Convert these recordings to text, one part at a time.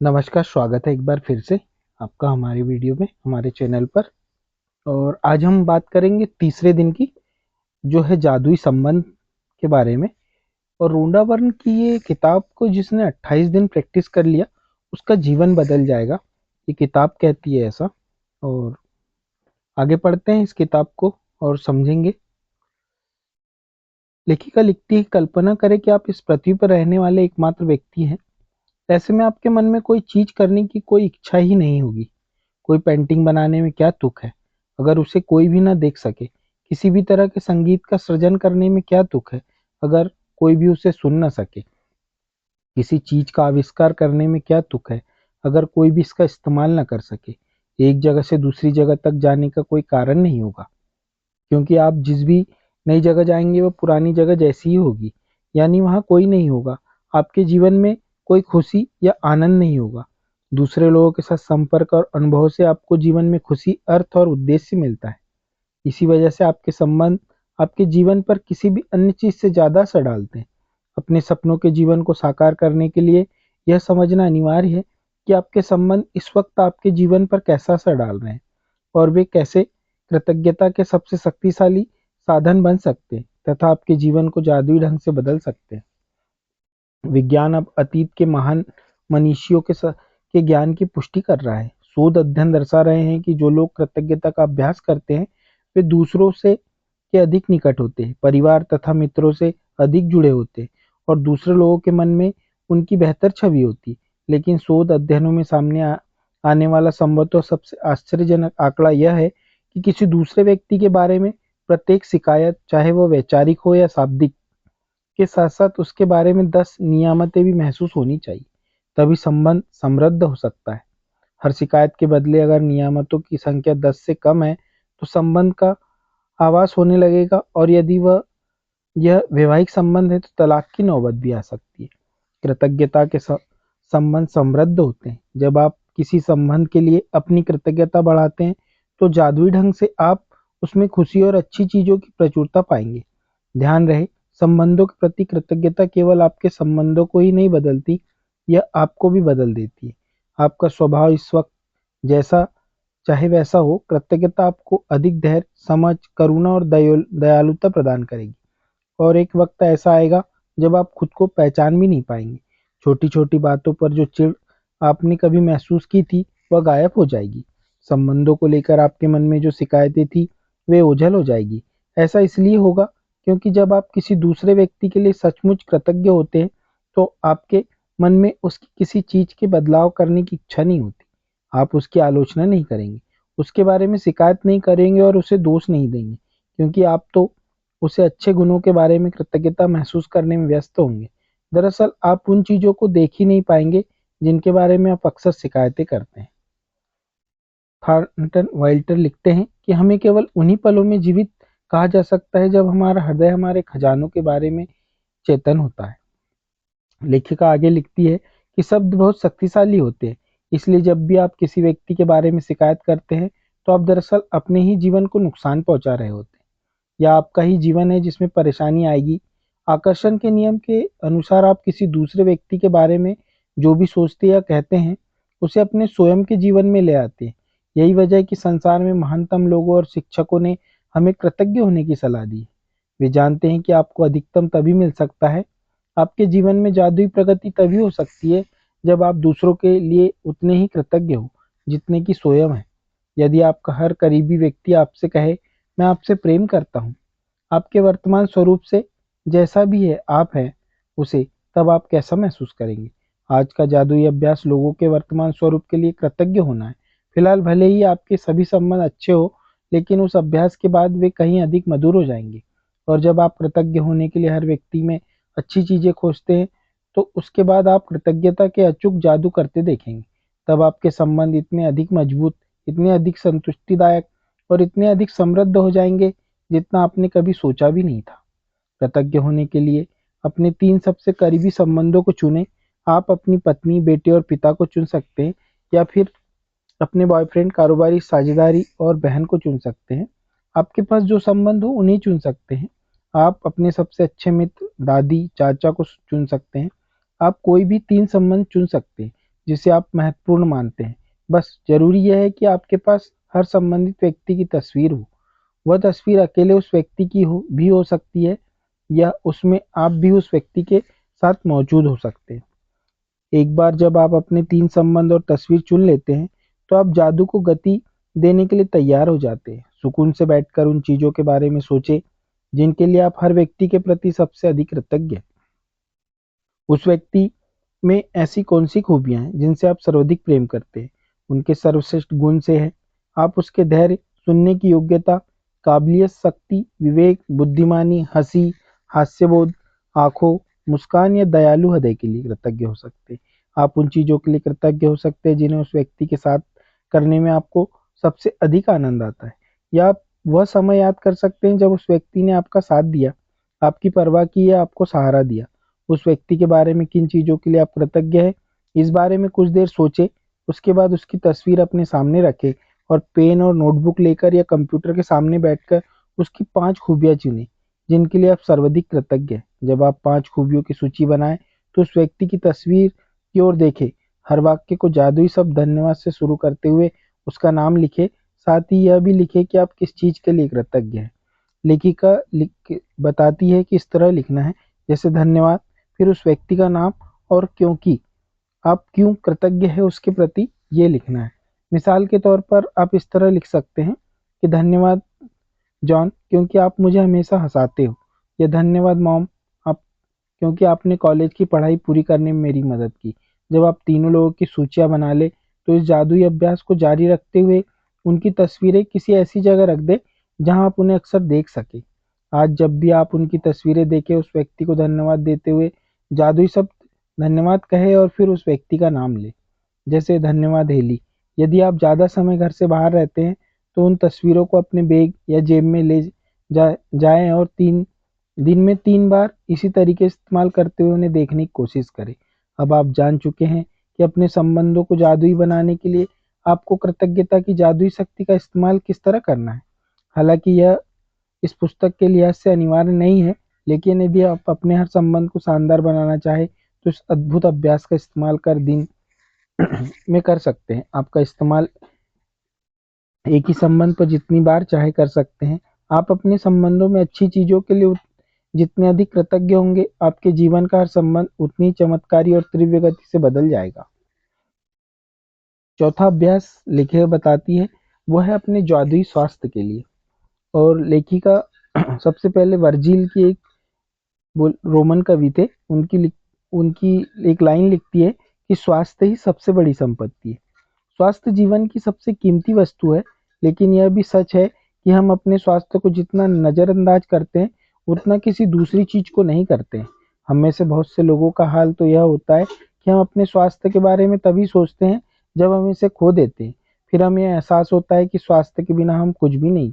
नमस्कार, स्वागत है एक बार फिर से आपका हमारी वीडियो में, हमारे चैनल पर। और आज हम बात करेंगे तीसरे दिन की, जो है जादुई संबंध के बारे में। और रोंडा वर्ण की ये किताब को जिसने 28 दिन प्रैक्टिस कर लिया, उसका जीवन बदल जाएगा, ये किताब कहती है ऐसा। और आगे पढ़ते हैं इस किताब को और समझेंगे। लेखिका लिखती है, कल्पना करें कि आप इस पृथ्वी पर रहने वाले एकमात्र व्यक्ति हैं। ऐसे में आपके मन में कोई चीज करने की कोई इच्छा ही नहीं होगी। कोई पेंटिंग बनाने में क्या तुक है, अगर उसे कोई भी ना देख सके। किसी भी तरह के संगीत का सृजन करने में क्या तुक है, अगर कोई भी उसे सुन न सके। किसी चीज का आविष्कार करने में क्या तुक है, अगर कोई भी इसका इस्तेमाल न कर सके। एक जगह से दूसरी जगह तक जाने का कोई कारण नहीं होगा, क्योंकि आप जिस भी नई जगह जाएंगे वो पुरानी जगह जैसी ही होगी, यानी वहाँ कोई नहीं होगा। आपके जीवन में कोई खुशी या आनंद नहीं होगा। दूसरे लोगों के साथ संपर्क और अनुभव से आपको जीवन में खुशी, अर्थ और उद्देश्य मिलता है। इसी वजह से आपके संबंध आपके जीवन पर किसी भी अन्य चीज से ज्यादा असर डालते हैं। अपने सपनों के जीवन को साकार करने के लिए यह समझना अनिवार्य है कि आपके संबंध इस वक्त आपके जीवन पर कैसा असर डाल रहे हैं, और वे कैसे कृतज्ञता के सबसे शक्तिशाली साधन बन सकते हैं तथा आपके जीवन को जादुई ढंग से बदल सकते हैं। विज्ञान अब अतीत के महान मनीषियों के ज्ञान की पुष्टि कर रहा है। शोध अध्ययन दर्शा रहे हैं कि जो लोग कृतज्ञता का अभ्यास करते हैं, वे दूसरों से के अधिक निकट होते हैं, परिवार तथा मित्रों से अधिक जुड़े होते हैं, और दूसरे लोगों के मन में उनकी बेहतर छवि होती। लेकिन शोध अध्ययनों में सामने आने वाला संभवतः सबसे आश्चर्यजनक आंकड़ा यह है कि किसी दूसरे व्यक्ति के बारे में प्रत्येक शिकायत, चाहे वह वैचारिक हो या शाब्दिक, के साथ साथ उसके बारे में 10 नियामतें भी महसूस होनी चाहिए, तभी संबंध समृद्ध हो सकता है। हर शिकायत के बदले अगर नियामतों की संख्या 10 से कम है, तो संबंध का आभास होने लगेगा, और यदि वह यह वैवाहिक संबंध है तो तलाक की नौबत भी आ सकती है। कृतज्ञता के संबंध समृद्ध होते हैं। जब आप किसी संबंध के लिए अपनी कृतज्ञता बढ़ाते हैं, तो जादुई ढंग से आप उसमें खुशी और अच्छी चीजों की प्रचुरता पाएंगे। ध्यान रहे, संबंधों के प्रति कृतज्ञता केवल आपके संबंधों को ही नहीं बदलती, यह आपको भी बदल देती है। आपका स्वभाव इस वक्त जैसा चाहे वैसा हो, कृतज्ञता आपको अधिक धैर्य, समझ, करुणा और दयालुता प्रदान करेगी। और एक वक्त ऐसा आएगा जब आप खुद को पहचान भी नहीं पाएंगे। छोटी छोटी बातों पर जो चिढ़ आपने कभी महसूस की थी, वह गायब हो जाएगी। संबंधों को लेकर आपके मन में जो शिकायतें थी, वे ओझल हो जाएगी। ऐसा इसलिए होगा क्योंकि जब आप किसी दूसरे व्यक्ति के लिए सचमुच कृतज्ञ होते हैं, तो आपके मन में उसकी किसी चीज के बदलाव करने की इच्छा नहीं होती। आप उसकी आलोचना नहीं करेंगे, उसके बारे में शिकायत नहीं करेंगे और उसे दोष नहीं देंगे, क्योंकि आप तो उसे अच्छे गुणों के बारे में कृतज्ञता महसूस करने में व्यस्त होंगे। दरअसल आप उन चीजों को देख ही नहीं पाएंगे जिनके बारे में आप अक्सर शिकायतें करते हैं। थॉर्नटन वाइल्टर लिखते हैं कि हमें केवल उन्हीं पलों में जीवित कहा जा सकता है जब हमारा हृदय हमारे खजानों के बारे में चेतन होता है। लेखिका आगे लिखती है कि शब्द बहुत शक्तिशाली होते हैं, इसलिए जब भी आप किसी व्यक्ति के बारे में शिकायत करते हैं, तो आप दरअसल अपने ही जीवन को नुकसान पहुंचा रहे होते हैं, या आपका ही जीवन है जिसमें परेशानी आएगी। आकर्षण के नियम के अनुसार आप किसी दूसरे व्यक्ति के बारे में जो भी सोचते या कहते हैं, उसे अपने स्वयं के जीवन में ले आते हैं। यही वजह है कि संसार में महानतम लोगों और शिक्षकों ने हमें कृतज्ञ होने की सलाह दी है। वे जानते हैं कि आपको अधिकतम तभी मिल सकता है। आपके जीवन में जादुई प्रगति तभी हो सकती है जब आप दूसरों के लिए उतने ही कृतज्ञ हो जितने कि स्वयं है। यदि आपका हर करीबी व्यक्ति आपसे कहे, मैं आपसे प्रेम करता हूँ, आपके वर्तमान स्वरूप से, जैसा भी है आप हैं उसे, तब आप कैसा महसूस करेंगे? आज का जादुई अभ्यास लोगों के वर्तमान स्वरूप के लिए कृतज्ञ होना है। फिलहाल भले ही आपके सभी संबंध अच्छे हो, लेकिन उस अभ्यास के बाद वे कहीं अधिक मधुर हो जाएंगे। और जब आप कृतज्ञ होने के लिए हर व्यक्ति में अच्छी चीजें खोजते हैं, तो उसके बाद आप कृतज्ञता के अचूक जादू करते देखेंगे। तब आपके संबंध इतने अधिक मजबूत, इतने अधिक संतुष्टिदायक और इतने अधिक समृद्ध हो जाएंगे जितना आपने कभी सोचा भी नहीं था। कृतज्ञ होने के लिए अपने 3 सबसे करीबी संबंधों को चुनें। आप अपनी पत्नी, बेटे और पिता को चुन सकते हैं, या फिर अपने बॉयफ्रेंड, कारोबारी साझेदारी और बहन को चुन सकते हैं। आपके पास जो संबंध हो उन्हें चुन सकते हैं। आप अपने सबसे अच्छे मित्र, दादी, चाचा को चुन सकते हैं। आप कोई भी 3 संबंध चुन सकते हैं जिसे आप महत्वपूर्ण मानते हैं। बस ज़रूरी यह है कि आपके पास हर संबंधित व्यक्ति की तस्वीर हो। वह तस्वीर अकेले उस व्यक्ति की हो सकती है, या उसमें आप भी उस व्यक्ति के साथ मौजूद हो सकते हैं। एक बार जब आप अपने 3 संबंध और तस्वीर चुन लेते हैं, तो आप जादू को गति देने के लिए तैयार हो जाते हैं। सुकून से बैठकर उन चीज़ों के बारे में सोचें, जिनके लिए आप हर व्यक्ति के प्रति सबसे अधिक कृतज्ञ हैं। उस व्यक्ति में ऐसी कौन-सी खूबियाँ हैं, जिनसे आप सर्वाधिक प्रेम करते हैं? उनके सर्वश्रेष्ठ गुण से है, आप उसके धैर्य, सुनने की योग्यता, काबिलियत, शक्ति, विवेक, बुद्धिमानी, हँसी, हास्यबोध, आँखों, मुस्कान या दयालु हृदय के लिए कृतज्ञ हो सकते हैं। आप उन चीज़ों के लिए कृतज्ञ हो सकते हैं, जिन्हें उस व्यक्ति के साथ करने में आपको सबसे अधिक आनंद आता है। या आप वह समय याद कर सकते हैं, जब उस व्यक्ति ने आपका साथ दिया, आपकी परवाह की या आपको सहारा दिया। उस व्यक्ति के बारे में किन चीज़ों के लिए आप कृतज्ञ हैं, इस बारे में कुछ देर सोचें। उसके बाद उसकी तस्वीर अपने सामने रखें और पेन और नोटबुक लेकर या कंप्यूटर के सामने बैठकर उसकी 5 खूबियाँ चुनें, जिनके लिए आप सर्वाधिक कृतज्ञ हैं। जब आप 5 खूबियों की सूची बनाएँ, तो उस व्यक्ति की तस्वीर की ओर देखें। हर वाक्य को जादुई शब्द धन्यवाद से शुरू करते हुए उसका नाम लिखें। साथ ही यह भी लिखें कि आप किस चीज़ के लिए कृतज्ञ हैं। लेखिका लिख बताती है कि इस तरह लिखना है, जैसे धन्यवाद, फिर उस व्यक्ति का नाम और क्योंकि आप क्यों कृतज्ञ हैं उसके प्रति, ये लिखना है। मिसाल के तौर पर आप इस तरह लिख सकते हैं कि धन्यवाद जॉन, क्योंकि आप मुझे हमेशा हंसाते हो, या धन्यवाद मॉम, आप क्योंकि आपने कॉलेज की पढ़ाई पूरी करने में मेरी मदद की। जब आप तीनों लोगों की सूचियाँ बना लें, तो इस जादुई अभ्यास को जारी रखते हुए उनकी तस्वीरें किसी ऐसी जगह रख दें, जहाँ आप उन्हें अक्सर देख सकें। आज जब भी आप उनकी तस्वीरें देखें, उस व्यक्ति को धन्यवाद देते हुए जादुई शब्द धन्यवाद कहें और फिर उस व्यक्ति का नाम लें। जैसे धन्यवाद हेली। यदि आप ज़्यादा समय घर से बाहर रहते हैं, तो उन तस्वीरों को अपने बैग या जेब में ले जाएँ और 3 दिन में 3 बार इसी तरीके से इस्तेमाल करते हुए उन्हें देखने की कोशिश करें। अब आप जान चुके हैं कि अपने संबंधों को जादुई बनाने के लिए आपको कृतज्ञता की जादुई शक्ति का इस्तेमाल किस तरह करना है। हालाँकि यह इस पुस्तक के लिहाज से अनिवार्य नहीं है, लेकिन यदि आप अपने हर संबंध को शानदार बनाना चाहें, तो इस अद्भुत अभ्यास का इस्तेमाल कर दिन में कर सकते हैं। आपका इस्तेमाल एक ही संबंध पर जितनी बार चाहे कर सकते हैं। आप अपने संबंधों में अच्छी चीज़ों के लिए जितने अधिक कृतज्ञ होंगे, आपके जीवन का हर संबंध उतनी ही चमत्कारी और तीव्र गति से बदल जाएगा। चौथा अभ्यास लेखिका बताती है, वो है अपने जादुई स्वास्थ्य के लिए। और लेखिका सबसे पहले वर्जिल की एक रोमन कवि थे, उनकी एक लाइन लिखती है कि स्वास्थ्य ही सबसे बड़ी संपत्ति है। स्वास्थ्य जीवन की सबसे कीमती वस्तु है, लेकिन यह भी सच है कि हम अपने स्वास्थ्य को जितना नज़रअंदाज करते हैं, उतना किसी दूसरी चीज़ को नहीं करते हैं। हम में से बहुत से लोगों का हाल तो यह होता है कि हम अपने स्वास्थ्य के बारे में तभी सोचते हैं, जब हम इसे खो देते हैं। फिर हमें एहसास होता है कि स्वास्थ्य के बिना हम कुछ भी नहीं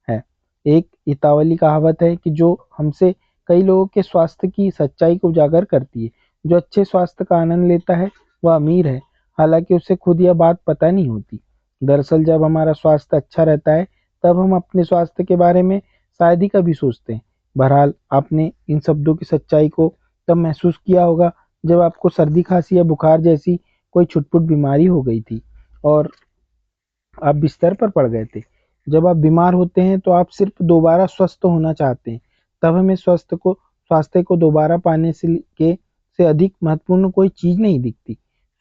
है। एक इतावली कहावत है कि जो हमसे कई लोगों के स्वास्थ्य की सच्चाई को उजागर करती है। जो अच्छे स्वास्थ्य का आनंद लेता है, वह अमीर है, हालांकि उसे खुद यह बात पता नहीं होती। दरअसल जब हमारा स्वास्थ्य अच्छा रहता है, तब हम अपने स्वास्थ्य के बारे में शायद ही कभी सोचते हैं। बहरहाल, आपने इन शब्दों की सच्चाई को तब महसूस किया होगा, जब आपको सर्दी, खांसी या बुखार जैसी कोई छुटपुट बीमारी हो गई थी और आप बिस्तर पर पड़ गए थे। जब आप बीमार होते हैं, तो आप सिर्फ दोबारा स्वस्थ होना चाहते हैं। तब हमें स्वास्थ्य को दोबारा पाने से अधिक महत्वपूर्ण कोई चीज़ नहीं दिखती।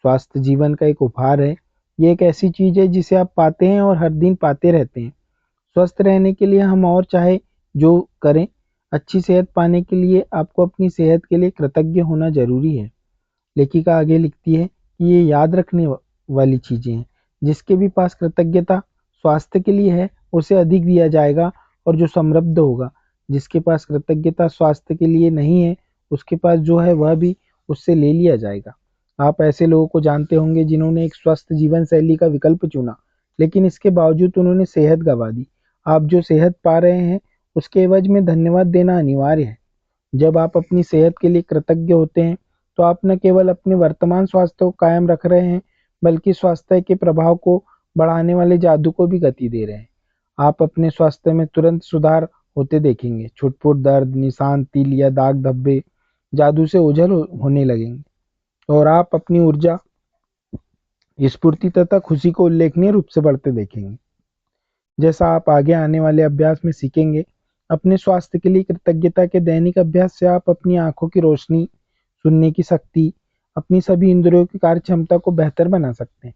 स्वास्थ्य जीवन का एक उपहार है। ये एक ऐसी चीज़ है जिसे आप पाते हैं और हर दिन पाते रहते हैं। स्वस्थ रहने के लिए हम और चाहे जो करें, अच्छी सेहत पाने के लिए आपको अपनी सेहत के लिए कृतज्ञ होना ज़रूरी है। लेखिका आगे लिखती है कि ये याद रखने वाली चीज़ें हैं। जिसके भी पास कृतज्ञता स्वास्थ्य के लिए है, उसे अधिक दिया जाएगा और जो समृद्ध होगा। जिसके पास कृतज्ञता स्वास्थ्य के लिए नहीं है, उसके पास जो है वह भी उससे ले लिया जाएगा। आप ऐसे लोगों को जानते होंगे जिन्होंने एक स्वस्थ जीवन शैली का विकल्प चुना, लेकिन इसके बावजूद उन्होंने सेहत गंवा दी। आप जो सेहत पा रहे हैं, उसके एवज में धन्यवाद देना अनिवार्य है। जब आप अपनी सेहत के लिए कृतज्ञ होते हैं, तो आप न केवल अपने वर्तमान स्वास्थ्य को कायम रख रहे हैं, बल्कि स्वास्थ्य के प्रभाव को बढ़ाने वाले जादू को भी गति दे रहे हैं। आप अपने स्वास्थ्य में तुरंत सुधार होते देखेंगे। छुटपुट दर्द, निशान, तिल या दाग धब्बे जादू से ओझल होने लगेंगे और आप अपनी ऊर्जा स्फूर्ति तथा खुशी को उल्लेखनीय रूप से बढ़ते देखेंगे। जैसा आप आगे आने वाले अभ्यास में सीखेंगे, अपने स्वास्थ्य के लिए कृतज्ञता के दैनिक अभ्यास से आप अपनी आंखों की रोशनी, सुनने की शक्ति, अपनी सभी इंद्रियों की कार्य क्षमता को बेहतर बना सकते हैं।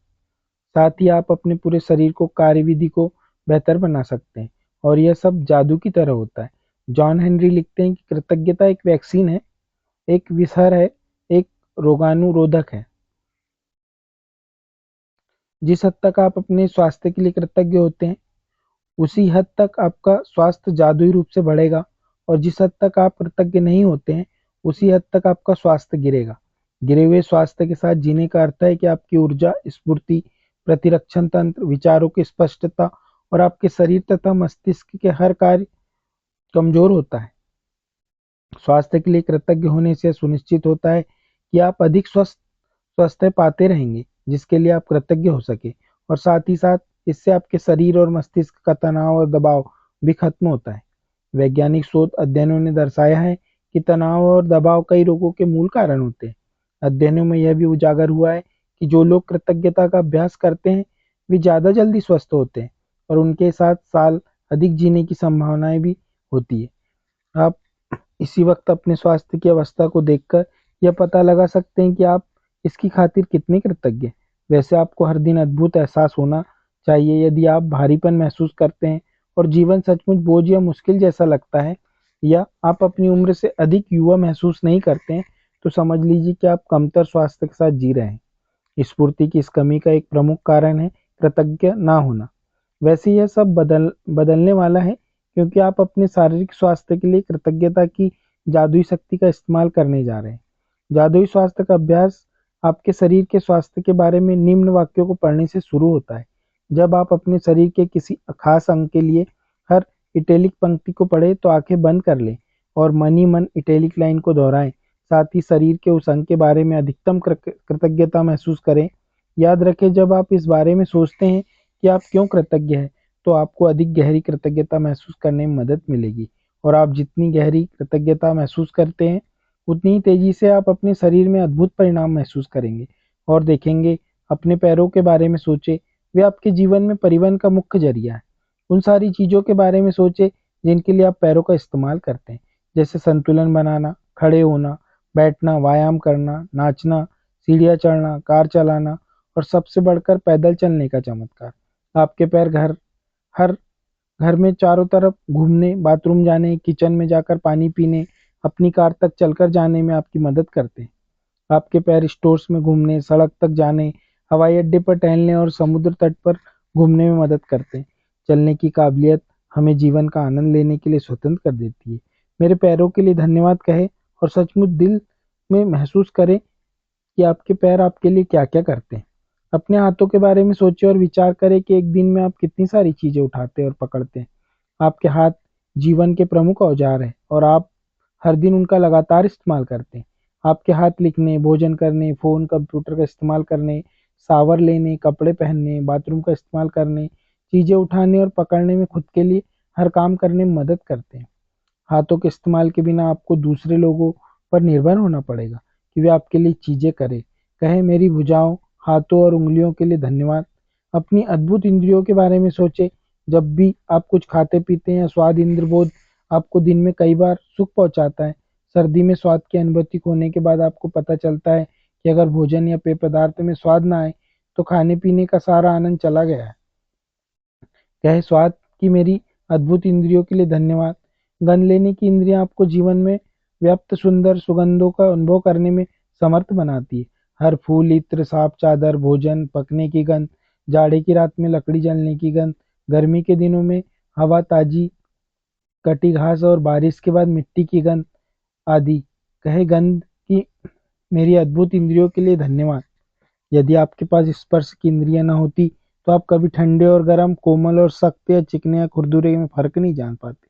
साथ ही आप अपने पूरे शरीर को कार्यविधि को बेहतर बना सकते हैं और यह सब जादू की तरह होता है। जॉन हेनरी लिखते हैं कि कृतज्ञता एक वैक्सीन है, एक विषहर है, एक रोगाणुरोधक है। जिस हद तक आप अपने स्वास्थ्य के लिए कृतज्ञ होते हैं, उसी हद तक आपका स्वास्थ्य जादुई रूप से बढ़ेगा और जिस हद तक आप कृतज्ञ नहीं होते हैं, उसी हद तक आपका स्वास्थ्य गिरेगा। गिरे हुए स्वास्थ्य के साथ जीने का अर्थ है कि आपकी ऊर्जा, स्फूर्ति, प्रतिरक्षण तंत्र, विचारों की स्पष्टता और आपके शरीर तथा मस्तिष्क के हर कार्य कमजोर होता है। स्वास्थ्य के लिए कृतज्ञ होने से सुनिश्चित होता है कि आप अधिक स्वस्थ पाते रहेंगे, जिसके लिए आप कृतज्ञ हो सके, और साथ ही साथ इससे आपके शरीर और मस्तिष्क का तनाव और दबाव भी खत्म होता है। वैज्ञानिक शोध अध्ययनों ने दर्शाया है कि तनाव और दबाव कई रोगों के मूल कारण होते हैं। अध्ययनों में यह भी उजागर हुआ है कि जो लोग कृतज्ञता का अभ्यास करते हैं, वे ज़्यादा जल्दी स्वस्थ होते हैं और उनके साथ साल अधिक जीने की संभावनाएं भी होती है। आप इसी वक्त अपने स्वास्थ्य की अवस्था को देखकर यह पता लगा सकते हैं कि आप इसकी खातिर कितने कृतज्ञ हैं। वैसे आपको हर दिन अद्भुत एहसास होना चाहिए। यदि आप भारीपन महसूस करते हैं और जीवन सचमुच बोझ या मुश्किल जैसा लगता है, या आप अपनी उम्र से अधिक युवा महसूस नहीं करते हैं, तो समझ लीजिए कि आप कमतर स्वास्थ्य के साथ जी रहे हैं। स्फूर्ति की इस कमी का एक प्रमुख कारण है कृतज्ञ ना होना। वैसे यह सब बदलने वाला है, क्योंकि आप अपने शारीरिक स्वास्थ्य के लिए कृतज्ञता की जादुई शक्ति का इस्तेमाल करने जा रहे हैं। जादुई स्वास्थ्य का अभ्यास आपके शरीर के स्वास्थ्य के बारे में निम्न वाक्यों को पढ़ने से शुरू होता है। जब आप अपने शरीर के किसी खास अंग के लिए हर इटैलिक पंक्ति को पढ़े, तो आंखें बंद कर लें और मन ही मन इटैलिक लाइन को दोहराएं। साथ ही शरीर के उस अंग के बारे में अधिकतम कृतज्ञता महसूस करें। याद रखें, जब आप इस बारे में सोचते हैं कि आप क्यों कृतज्ञ हैं, तो आपको अधिक गहरी कृतज्ञता महसूस करने में मदद मिलेगी। और आप जितनी गहरी कृतज्ञता महसूस करते हैं, उतनी ही तेजी से आप अपने शरीर में अद्भुत परिणाम महसूस करेंगे और देखेंगे। अपने पैरों के बारे में सोचे, वे आपके जीवन में परिवहन का मुख्य जरिया है। उन सारी चीज़ों के बारे में सोचे जिनके लिए आप पैरों का इस्तेमाल करते हैं, जैसे संतुलन बनाना, खड़े होना, बैठना, व्यायाम करना, नाचना, सीढ़ियाँ चढ़ना, कार चलाना और सबसे बढ़कर पैदल चलने का चमत्कार। आपके पैर हर घर में चारों तरफ घूमने, बाथरूम जाने, किचन में जाकर पानी पीने, अपनी कार तक चलकर जाने में आपकी मदद करते हैं। आपके पैर स्टोर्स में घूमने, सड़क तक जाने, हवाई अड्डे पर टहलने और समुद्र तट पर घूमने में मदद करते हैं। चलने की काबिलियत हमें जीवन का आनंद लेने के लिए स्वतंत्र कर देती है। मेरे पैरों के लिए धन्यवाद कहें और सचमुच दिल में महसूस करें कि आपके पैर आपके लिए क्या-क्या करते हैं। अपने हाथों के बारे में सोचें और विचार करें कि एक दिन में आप कितनी सारी चीज़ें उठाते और पकड़ते हैं। आपके हाथ जीवन के प्रमुख औजार हैं और आप हर दिन उनका लगातार इस्तेमाल करते हैं। आपके हाथ लिखने, भोजन करने, फ़ोन, कंप्यूटर का इस्तेमाल करने, शावर लेने, कपड़े पहनने, बाथरूम का इस्तेमाल करने, चीज़ें उठाने और पकड़ने में खुद के लिए हर काम करने में मदद करते हैं। हाथों के इस्तेमाल के बिना आपको दूसरे लोगों पर निर्भर होना पड़ेगा कि वे आपके लिए चीज़ें करें। कहें, मेरी भुजाओं, हाथों और उँगलियों के लिए धन्यवाद। अपनी अद्भुत इंद्रियों के बारे में सोचें। जब भी आप कुछ खाते पीते हैं, स्वाद इंद्र बोध आपको दिन में कई बार सुख पहुंचाता है। सर्दी में स्वाद की अनुभूति खोने के बाद आपको पता चलता है कि अगर भोजन या पेय पदार्थ में स्वाद ना आए, तो खाने पीने का सारा आनंद चला गया है। कहे, स्वाद की मेरी अद्भुत इंद्रियों के लिए धन्यवाद। गंध लेने की इंद्रियां आपको जीवन में व्याप्त सुंदर सुगंधों का अनुभव करने में समर्थ बनाती है। हर फूल, इत्र, साफ चादर, भोजन पकने की गंध, जाड़े की रात में लकड़ी जलने की गंध, गर्मी के दिनों में हवा ताजी कटी घास और बारिश के बाद मिट्टी की गंध आदि। कहे, गंध की मेरी अद्भुत इंद्रियों के लिए धन्यवाद। यदि आपके पास स्पर्श की इंद्रियां न होती, तो आप कभी ठंडे और गर्म, कोमल और सख्त या चिकने या खुरदुरे में फर्क नहीं जान पाते।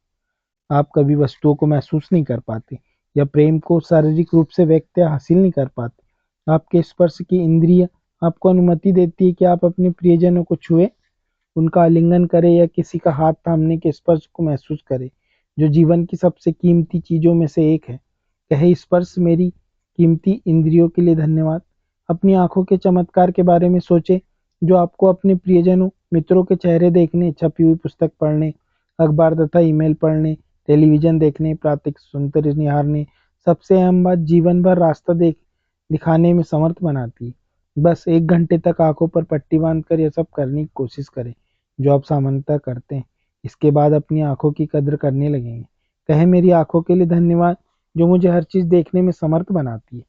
आप कभी वस्तुओं को महसूस नहीं कर पाते या प्रेम को शारीरिक रूप से व्यक्त या हासिल नहीं कर पाते। आपके स्पर्श की इंद्रिय आपको अनुमति देती है कि आप अपने प्रियजनों को छुए, उनका आलिंगन करें या किसी का हाथ थामने के स्पर्श को महसूस करें, जो जीवन की सबसे कीमती चीजों में से एक है। कहे, स्पर्श मेरी कीमती इंद्रियों के लिए धन्यवाद। अपनी आंखों के चमत्कार के बारे में सोचें, जो आपको अपने प्रियजनों, मित्रों के चेहरे देखने, छपी हुई पुस्तक पढ़ने, अखबार तथा ईमेल पढ़ने, टेलीविज़न देखने, प्राकृतिक सौंदर्य निहारने, सबसे अहम बात जीवन भर रास्ता दिखाने में समर्थ बनाती है। बस 1 घंटे तक आँखों पर पट्टी बाँधकर ये सब करने की कोशिश करें, जो आप सामान्यतः करते हैं। इसके बाद अपनी आँखों की कद्र करने लगेंगे। कहें मेरी आँखों के लिए धन्यवाद, जो मुझे हर चीज़ देखने में समर्थ बनाती है।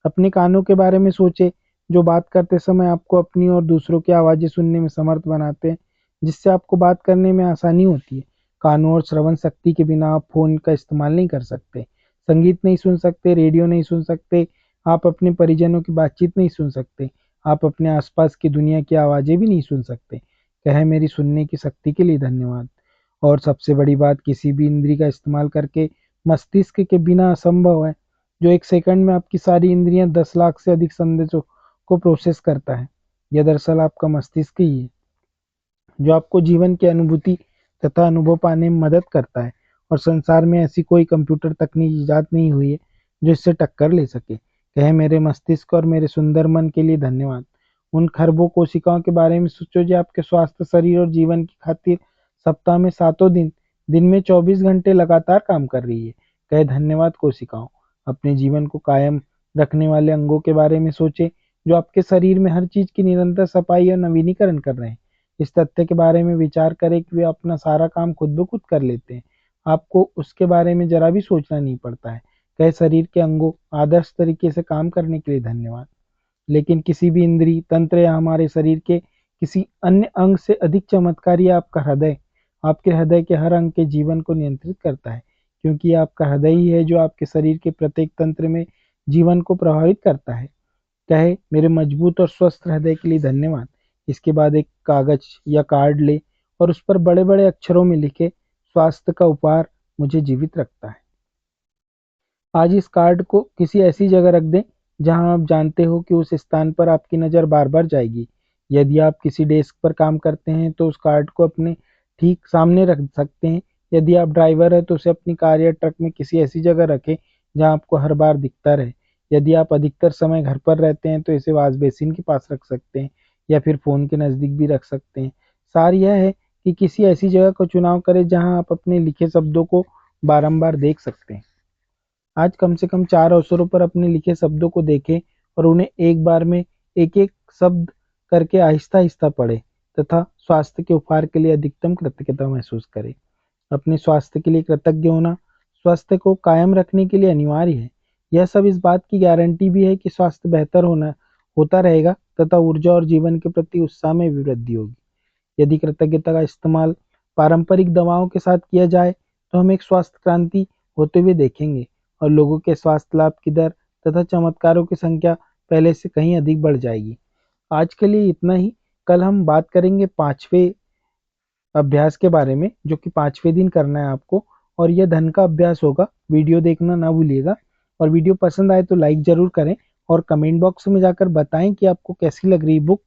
अपने कानों के बारे में सोचें, जो बात करते समय आपको अपनी और दूसरों की आवाज़ें सुनने में समर्थ बनाते हैं, जिससे आपको बात करने में आसानी होती है। कानों और श्रवण शक्ति के बिना आप फ़ोन का इस्तेमाल नहीं कर सकते, संगीत नहीं सुन सकते, रेडियो नहीं सुन सकते, आप अपने परिजनों की बातचीत नहीं सुन सकते, आप अपने आसपास की दुनिया की आवाज़ें भी नहीं सुन सकते। कहें मेरी सुनने की शक्ति के लिए धन्यवाद। और सबसे बड़ी बात, किसी भी इंद्री का इस्तेमाल करके मस्तिष्क के बिना असंभव है, जो 1 सेकंड में आपकी सारी इंद्रियां 10 लाख से अधिक संदेशों को प्रोसेस करता है। यह दरअसल आपका मस्तिष्क ही है, जो आपको जीवन की अनुभूति तथा अनुभव पाने में मदद करता है। और संसार में ऐसी कोई कंप्यूटर तकनीक ईजाद नहीं हुई है जो इससे टक्कर ले सके। कहें मेरे मस्तिष्क और मेरे सुंदर मन के लिए धन्यवाद। उन खरबों कोशिकाओं के बारे में सोचो जो आपके स्वास्थ्य, शरीर और जीवन की खातिर सप्ताह में सातों दिन, दिन में 24 घंटे लगातार काम कर रही है। कहे धन्यवाद कोशिकाओं। अपने जीवन को कायम रखने वाले अंगों के बारे में सोचें, जो आपके शरीर में हर चीज की निरंतर सफाई और नवीनीकरण कर रहे हैं। इस तथ्य के बारे में विचार करें कि वे अपना सारा काम खुद ब खुद कर लेते हैं। आपको उसके बारे में जरा भी सोचना नहीं पड़ता है। कहे शरीर के अंगों आदर्श तरीके से काम करने के लिए धन्यवाद। लेकिन किसी भी इंद्री तंत्र या हमारे शरीर के किसी अन्य अंग से अधिक चमत्कारी है आपका हृदय। आपके हृदय के हर अंग के जीवन को नियंत्रित करता है, क्योंकि ये आपका हृदय ही है जो आपके शरीर के प्रत्येक तंत्र में जीवन को प्रभावित करता है। कहे मेरे मजबूत और स्वस्थ हृदय के लिए धन्यवाद। इसके बाद एक कागज या कार्ड ले और उस पर बड़े बड़े अक्षरों में लिखे, स्वास्थ्य का उपहार मुझे जीवित रखता है। आज इस कार्ड को किसी ऐसी जगह रख दें जहां आप जानते हो कि उस स्थान पर आपकी नज़र बार बार जाएगी। यदि आप किसी डेस्क पर काम करते हैं तो उस कार्ड को अपने ठीक सामने रख सकते हैं। यदि आप ड्राइवर है तो उसे अपनी कार या ट्रक में किसी ऐसी जगह रखें जहां आपको हर बार दिखता रहे। यदि आप अधिकतर समय घर पर रहते हैं तो इसे वॉश बेसिन के पास रख सकते हैं या फिर फ़ोन के नज़दीक भी रख सकते हैं। सार यह है कि किसी ऐसी जगह का चुनाव करें जहां आप अपने लिखे शब्दों को बारंबार देख सकते हैं। आज कम से कम 4 अवसरों पर अपने लिखे शब्दों को देखें और उन्हें एक बार में एक-एक शब्द करके आहिस्ता-आहिस्ता पढ़ें तथा स्वास्थ्य के उपहार के लिए अधिकतम कृतज्ञता महसूस करें। अपने स्वास्थ्य के लिए कृतज्ञ होना स्वास्थ्य को कायम रखने के लिए अनिवार्य है। यह सब इस बात की गारंटी भी है कि स्वास्थ्य बेहतर होता रहेगा तथा ऊर्जा और जीवन के प्रति उत्साह में भी वृद्धि होगी। यदि कृतज्ञता का इस्तेमाल पारंपरिक दवाओं के साथ किया जाए तो हम एक स्वास्थ्य क्रांति होते हुए देखेंगे और लोगों के स्वास्थ्य लाभ की दर तथा चमत्कारों की संख्या पहले से कहीं अधिक बढ़ जाएगी। आज के लिए इतना ही। कल हम बात करेंगे 5वें अभ्यास के बारे में, जो कि 5वें दिन करना है आपको, और यह धन का अभ्यास होगा। वीडियो देखना ना भूलिएगा और वीडियो पसंद आए तो लाइक ज़रूर करें और कमेंट बॉक्स में जाकर बताएं कि आपको कैसी लग रही बुक,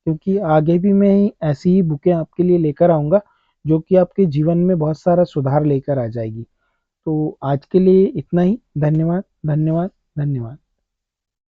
क्योंकि आगे भी मैं ऐसी ही बुकें आपके लिए लेकर आऊँगा जो कि आपके जीवन में बहुत सारा सुधार लेकर आ जाएगी। तो आज के लिए इतना ही। धन्यवाद, धन्यवाद, धन्यवाद।